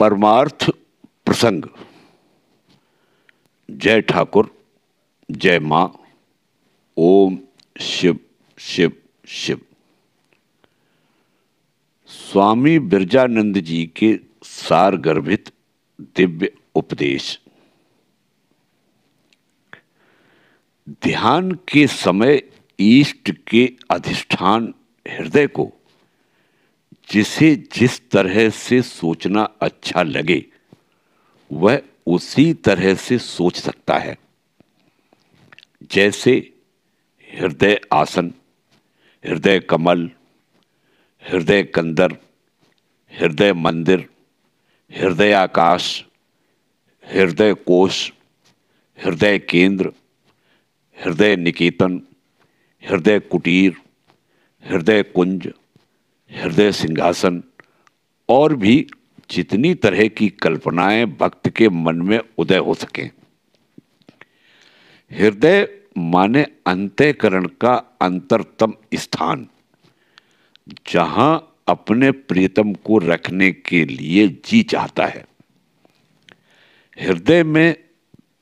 परमार्थ प्रसंग। जय ठाकुर, जय मां। ओम शिव शिव शिव। स्वामी बिरजानंद जी के सार गर्भित दिव्य उपदेश। ध्यान के समय ईष्ट के अधिष्ठान हृदय को जिसे जिस तरह से सोचना अच्छा लगे वह उसी तरह से सोच सकता है। जैसे हृदय आसन, हृदय कमल, हृदय कंदर, हृदय मंदिर, हृदय आकाश, हृदय कोश, हृदय केंद्र, हृदय निकेतन, हृदय कुटीर, हृदय कुंज, हृदय सिंहासन और भी जितनी तरह की कल्पनाएं भक्त के मन में उदय हो सकें। हृदय माने अंतःकरण का अंतरतम स्थान, जहां अपने प्रियतम को रखने के लिए जी चाहता है। हृदय में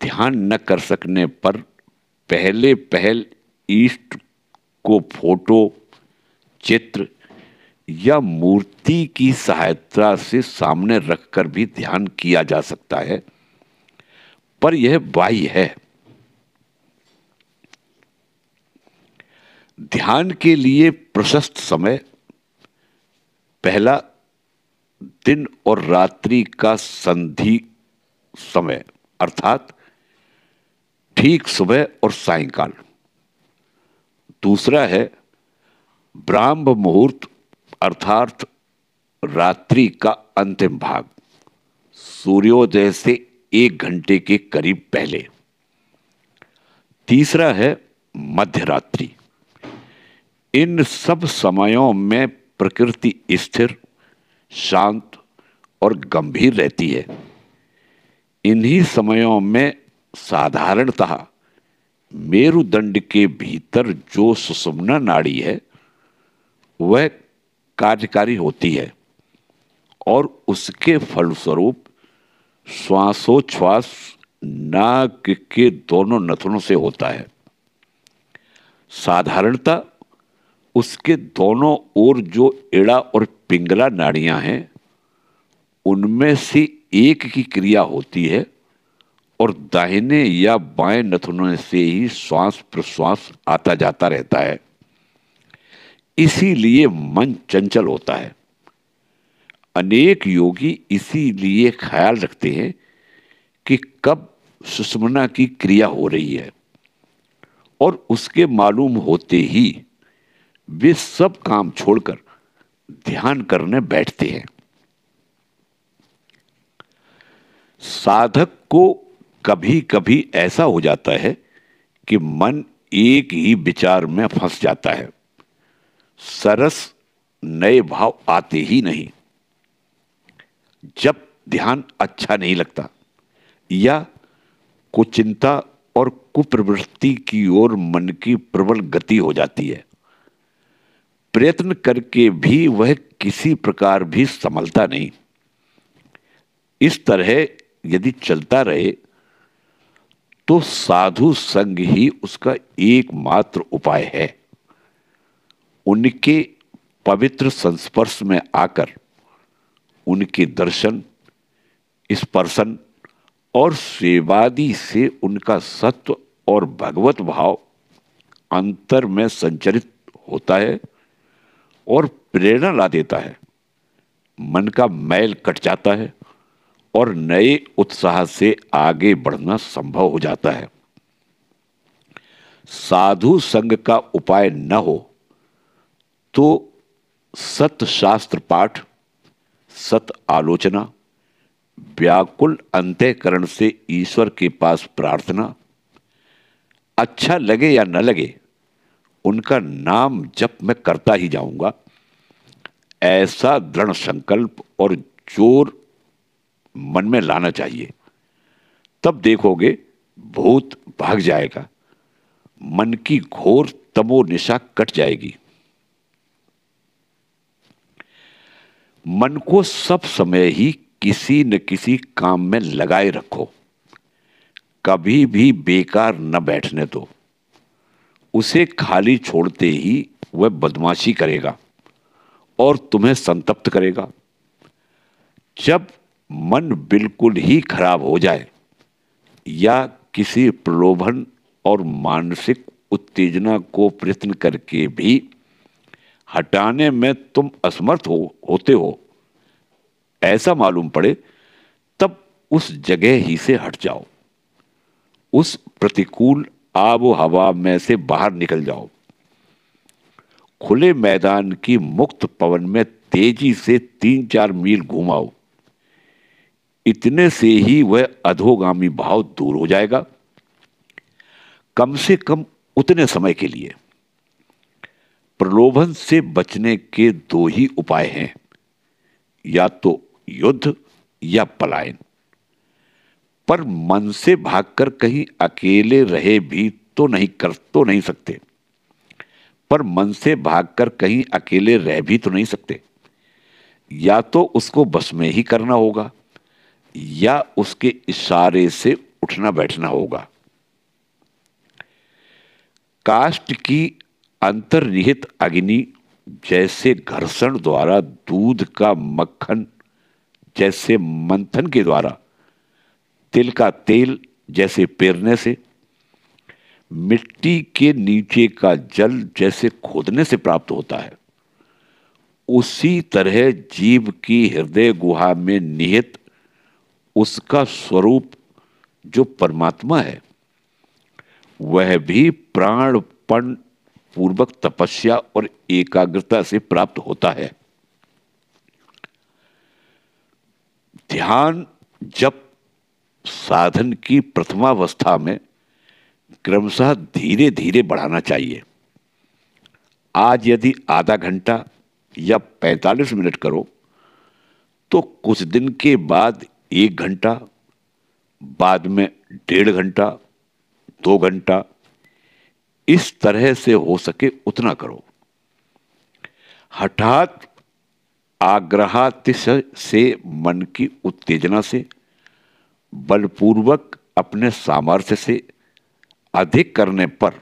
ध्यान न कर सकने पर पहल ईष्ट को फोटो, चित्र या मूर्ति की सहायता से सामने रखकर भी ध्यान किया जा सकता है, पर यह बाह्य है। ध्यान के लिए प्रशस्त समय पहला दिन और रात्रि का संधि समय, अर्थात ठीक सुबह और सायंकाल। दूसरा है ब्राह्म मुहूर्त, अर्थात रात्रि का अंतिम भाग, सूर्योदय से 1 घंटे के करीब पहले। तीसरा है मध्यरात्रि। इन सब समयों में प्रकृति स्थिर, शांत और गंभीर रहती है। इन्हीं समयों में साधारणतः मेरुदंड के भीतर जो सुषुम्ना नाड़ी है वह कार्यकारी होती है और उसके फलस्वरूप श्वासोच्छ्वास नाक के दोनों नथुनों से होता है। साधारणतः उसके दोनों ओर जो एड़ा और पिंगला नाड़ियां हैं उनमें से एक की क्रिया होती है और दाहिने या बाएं नथुनों से ही श्वास प्रश्वास आता जाता रहता है। इसीलिए मन चंचल होता है। अनेक योगी इसीलिए ख्याल रखते हैं कि कब सुषुम्ना की क्रिया हो रही है और उसके मालूम होते ही वे सब काम छोड़कर ध्यान करने बैठते हैं। साधक को कभी कभी ऐसा हो जाता है कि मन एक ही विचार में फंस जाता है, सरस नए भाव आते ही नहीं। जब ध्यान अच्छा नहीं लगता या कुचिंता और कुप्रवृत्ति की ओर मन की प्रबल गति हो जाती है, प्रयत्न करके भी वह किसी प्रकार भी संभलता नहीं। इस तरह यदि चलता रहे तो साधु संग ही उसका एकमात्र उपाय है। उनके पवित्र संस्पर्श में आकर उनके दर्शन, स्पर्शन और सेवादि से उनका सत्व और भगवत भाव अंतर में संचरित होता है और प्रेरणा ला देता है। मन का मैल कट जाता है और नए उत्साह से आगे बढ़ना संभव हो जाता है। साधु संग का उपाय न हो तो सत शास्त्र पाठ, सत आलोचना, व्याकुल अंतःकरण से ईश्वर के पास प्रार्थना, अच्छा लगे या न लगे उनका नाम जप मैं करता ही जाऊंगा, ऐसा दृढ़ संकल्प और जोर मन में लाना चाहिए। तब देखोगे भूत भाग जाएगा, मन की घोर तमो निशा कट जाएगी। मन को सब समय ही किसी न किसी काम में लगाए रखो, कभी भी बेकार न बैठने दो। उसे खाली छोड़ते ही वह बदमाशी करेगा और तुम्हें संतप्त करेगा। जब मन बिल्कुल ही खराब हो जाए या किसी प्रलोभन और मानसिक उत्तेजना को प्रयत्न करके भी हटाने में तुम असमर्थ होते हो, ऐसा मालूम पड़े, तब उस जगह ही से हट जाओ। उस प्रतिकूल आबो हवा में से बाहर निकल जाओ। खुले मैदान की मुक्त पवन में तेजी से 3-4 मील घुमाओ। इतने से ही वह अधोगामी भाव दूर हो जाएगा। कम से कम उतने समय के लिए। प्रलोभन से बचने के 2 ही उपाय हैं, या तो युद्ध या पलायन। पर मन से भागकर कहीं अकेले रहे भी तो नहीं सकते। पर मन से भागकर कहीं अकेले रह भी तो नहीं सकते। या तो उसको बस में ही करना होगा या उसके इशारे से उठना बैठना होगा। काष्ठ की अंतर्निहित अग्नि जैसे घर्षण द्वारा दूध का मक्खन, जैसे मंथन के द्वारा तिल का तेल जैसे पेरने से, मिट्टी के नीचे का जल जैसे खोदने से प्राप्त होता है, उसी तरह जीव की हृदय गुहा में निहित उसका स्वरूप जो परमात्मा है, वह भी प्राणपण पूर्वक तपस्या और एकाग्रता से प्राप्त होता है। ध्यान जब साधन की प्रथमावस्था में क्रमशः धीरे धीरे बढ़ाना चाहिए। आज यदि आधा घंटा या 45 मिनट करो तो कुछ दिन के बाद 1 घंटा, बाद में 1.5 घंटा, 2 घंटा, इस तरह से हो सके उतना करो। हठात आग्रहातिशय से मन की उत्तेजना से बलपूर्वक अपने सामर्थ्य से अधिक करने पर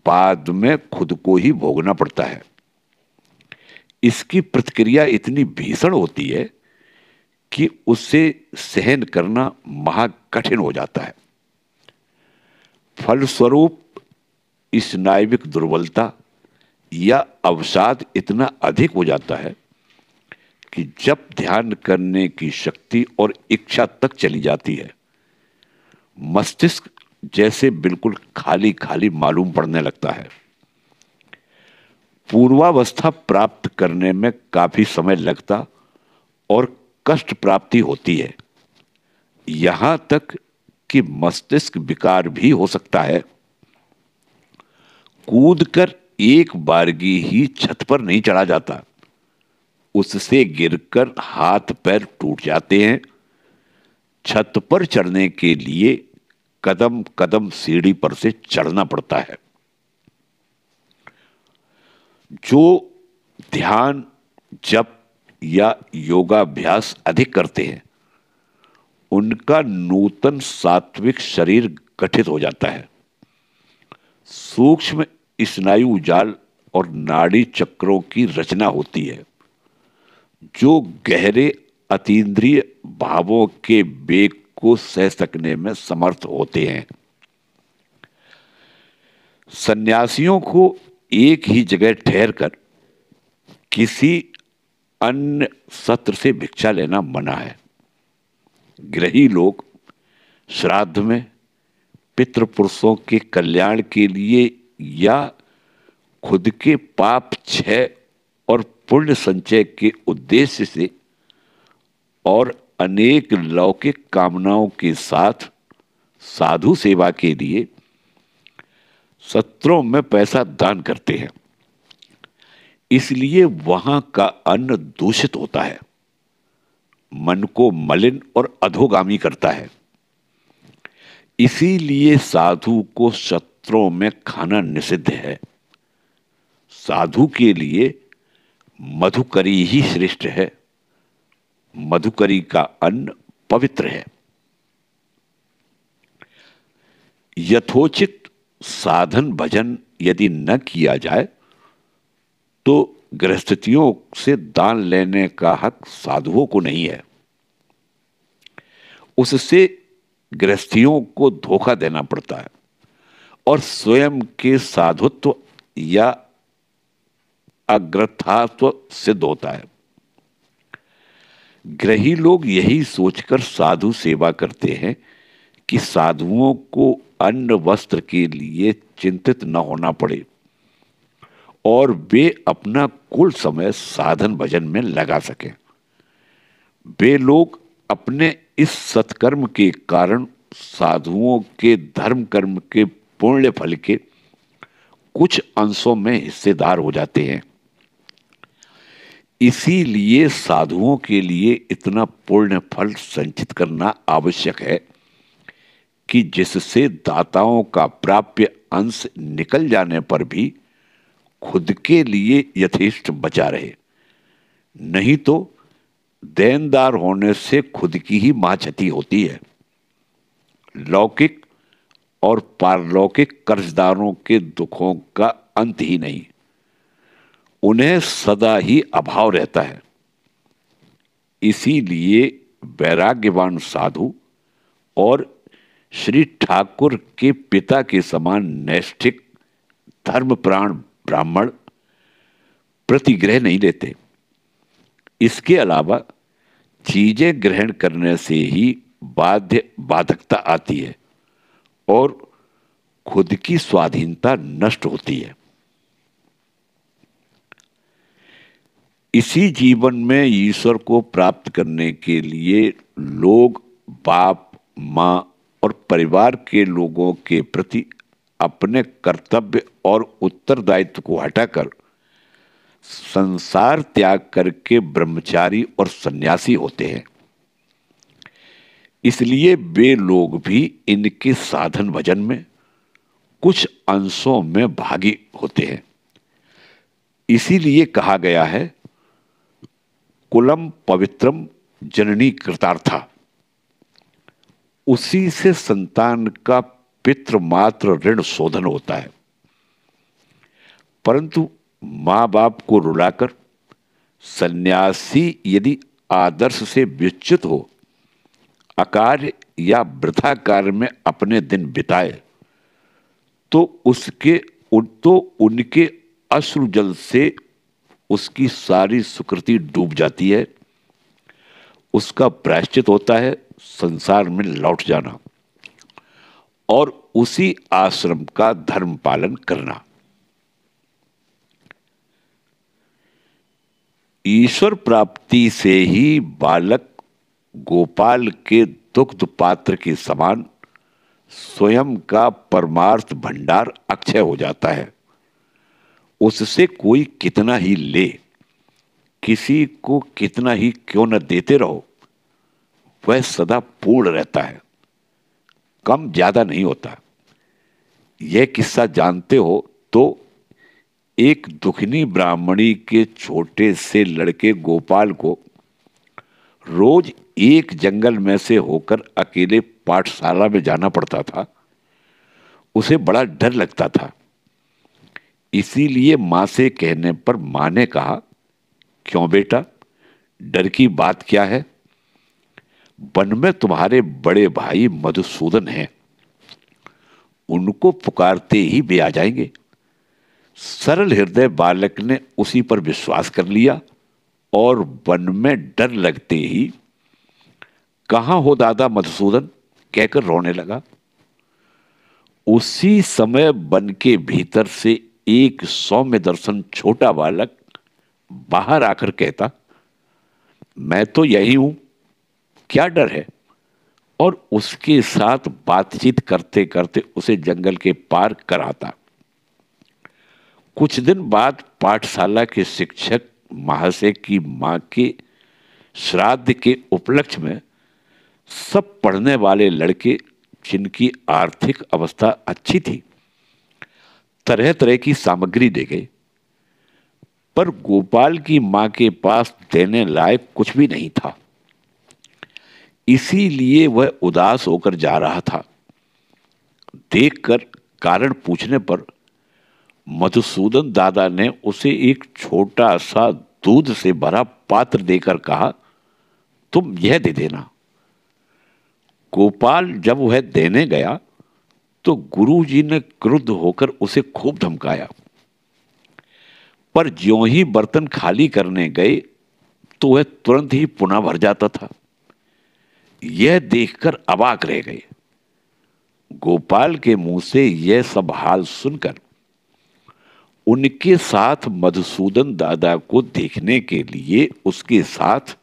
बाद में खुद को ही भोगना पड़ता है। इसकी प्रतिक्रिया इतनी भीषण होती है कि उसे सहन करना महाकठिन हो जाता है। फलस्वरूप स्नायुविक दुर्बलता या अवसाद इतना अधिक हो जाता है कि जब ध्यान करने की शक्ति और इच्छा तक चली जाती है, मस्तिष्क जैसे बिल्कुल खाली खाली मालूम पड़ने लगता है। पूर्वावस्था प्राप्त करने में काफी समय लगता और कष्ट प्राप्ति होती है। यहां तक कि मस्तिष्क विकार भी हो सकता है। कूदकर एक बारगी ही छत पर नहीं चढ़ा जाता, उससे गिरकर हाथ पैर टूट जाते हैं। छत पर चढ़ने के लिए कदम कदम सीढ़ी पर से चढ़ना पड़ता है। जो ध्यान, जप या योगाभ्यास अधिक करते हैं, उनका नूतन सात्विक शरीर गठित हो जाता है। सूक्ष्म स्नायु जाल और नाड़ी चक्रों की रचना होती है, जो गहरे अतीन्द्रिय भावों के वेग को सह सकने में समर्थ होते हैं। सन्यासियों को एक ही जगह ठहरकर किसी अन्य सत्र से भिक्षा लेना मना है। गृही लोग श्राद्ध में, पितृपुरुषों के कल्याण के लिए या खुद के पाप क्षय और पुण्य संचय के उद्देश्य से और अनेक लौकिक कामनाओं के साथ साधु सेवा के लिए सत्रों में पैसा दान करते हैं। इसलिए वहां का अन्न दूषित होता है, मन को मलिन और अधोगामी करता है। इसीलिए साधु को सत्रों में खाना निषिद्ध है। साधु के लिए मधुकरी ही श्रेष्ठ है। मधुकरी का अन्न पवित्र है। यथोचित साधन भजन यदि न किया जाए तो गृहस्थियों से दान लेने का हक साधुओं को नहीं है। उससे गृहस्थियों को धोखा देना पड़ता है और स्वयं के साधुत्व या अग्रथात्व सिद्ध होता है। गृही लोग यही सोचकर साधु सेवा करते हैं कि साधुओं को अन्न वस्त्र के लिए चिंतित न होना पड़े और वे अपना कुल समय साधन भजन में लगा सकें। वे लोग अपने इस सत्कर्म के कारण साधुओं के धर्म कर्म के पुण्य फल के कुछ अंशों में हिस्सेदार हो जाते हैं। इसीलिए साधुओं के लिए इतना पुण्य फल संचित करना आवश्यक है कि जिससे दाताओं का प्राप्य अंश निकल जाने पर भी खुद के लिए यथेष्ट बचा रहे। नहीं तो देनदार होने से खुद की ही महाक्षति होती है। लौकिक और पारलौकिक कर्जदारों के दुखों का अंत ही नहीं, उन्हें सदा ही अभाव रहता है। इसीलिए वैराग्यवान साधु और श्री ठाकुर के पिता के समान नैष्ठिक धर्मप्राण ब्राह्मण प्रतिग्रह नहीं लेते। इसके अलावा चीजें ग्रहण करने से ही बाधकता आती है और खुद की स्वाधीनता नष्ट होती है। इसी जीवन में ईश्वर को प्राप्त करने के लिए लोग बाप, मां और परिवार के लोगों के प्रति अपने कर्तव्य और उत्तरदायित्व को हटाकर संसार त्याग करके ब्रह्मचारी और सन्यासी होते हैं। इसलिए वे लोग भी इनके साधन भजन में कुछ अंशों में भागी होते हैं। इसीलिए कहा गया है, कुलम पवित्रम जननी कृतार्था। उसी से संतान का पितृमात्र ऋण शोधन होता है। परंतु मां बाप को रुलाकर सन्यासी यदि आदर्श से विच्युत हो, अकार्य या वृथा कार्य में अपने दिन बिताए तो उनके अश्रु जल से उसकी सारी सुकृति डूब जाती है। उसका प्रायश्चित होता है संसार में लौट जाना और उसी आश्रम का धर्म पालन करना। ईश्वर प्राप्ति से ही बालक गोपाल के दुग्ध पात्र के समान स्वयं का परमार्थ भंडार अक्षय हो जाता है। उससे कोई कितना ही ले, किसी को कितना ही क्यों न देते रहो, वह सदा पूर्ण रहता है, कम ज्यादा नहीं होता। यह किस्सा जानते हो तो एक दुखनी ब्राह्मणी के छोटे से लड़के गोपाल को रोज एक जंगल में से होकर अकेले पाठशाला में जाना पड़ता था। उसे बड़ा डर लगता था। इसीलिए मां से कहने पर मां ने कहा, क्यों बेटा, डर की बात क्या है? वन में तुम्हारे बड़े भाई मधुसूदन हैं, उनको पुकारते ही वे आ जाएंगे। सरल हृदय बालक ने उसी पर विश्वास कर लिया और वन में डर लगते ही कहां हो दादा मधुसूदन कहकर रोने लगा। उसी समय वन के भीतर से एक सौम्य दर्शन छोटा बालक बाहर आकर कहता, मैं तो यही हूं, क्या डर है? और उसके साथ बातचीत करते करते उसे जंगल के पार कराता। कुछ दिन बाद पाठशाला के शिक्षक महाशय की मां के श्राद्ध के उपलक्ष्य में सब पढ़ने वाले लड़के, जिनकी आर्थिक अवस्था अच्छी थी, तरह तरह की सामग्री दे गए। पर गोपाल की मां के पास देने लायक कुछ भी नहीं था। इसीलिए वह उदास होकर जा रहा था। देखकर कारण पूछने पर मधुसूदन दादा ने उसे एक छोटा सा दूध से भरा पात्र देकर कहा, तुम यह दे देना। गोपाल जब वह देने गया तो गुरुजी ने क्रुद्ध होकर उसे खूब धमकाया, पर ज्यों ही बर्तन खाली करने गए तो वह तुरंत ही पुनः भर जाता था। यह देखकर अवाक रह गए। गोपाल के मुंह से यह सब हाल सुनकर उनके साथ मधुसूदन दादा को देखने के लिए उसके साथ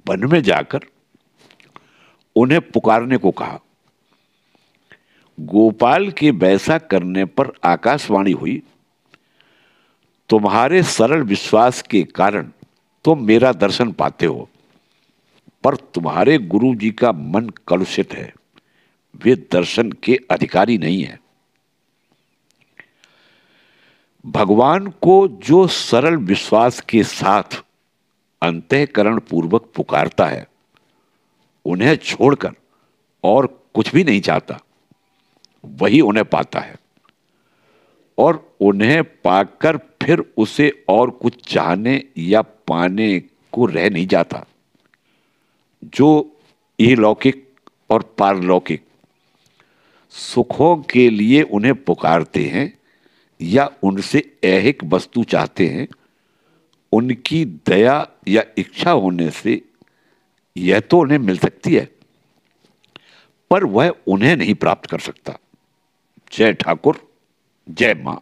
वन में जाकर उन्हें पुकारने को कहा। गोपाल के वैसा करने पर आकाशवाणी हुई, तुम्हारे सरल विश्वास के कारण तुम मेरा दर्शन पाते हो, पर तुम्हारे गुरु जी का मन कलुषित है, वे दर्शन के अधिकारी नहीं है। भगवान को जो सरल विश्वास के साथ अंतःकरण पूर्वक पुकारता है, उन्हें छोड़कर और कुछ भी नहीं चाहता, वही उन्हें पाता है, और उन्हें पाकर फिर उसे और कुछ चाहने या पाने को रह नहीं जाता। जो इहलौकिक और पारलौकिक सुखों के लिए उन्हें पुकारते हैं या उनसे ऐहिक वस्तु चाहते हैं, उनकी दया या इच्छा होने से यह तो उन्हें मिल सकती है, पर वह उन्हें नहीं प्राप्त कर सकता। जय ठाकुर, जय मां।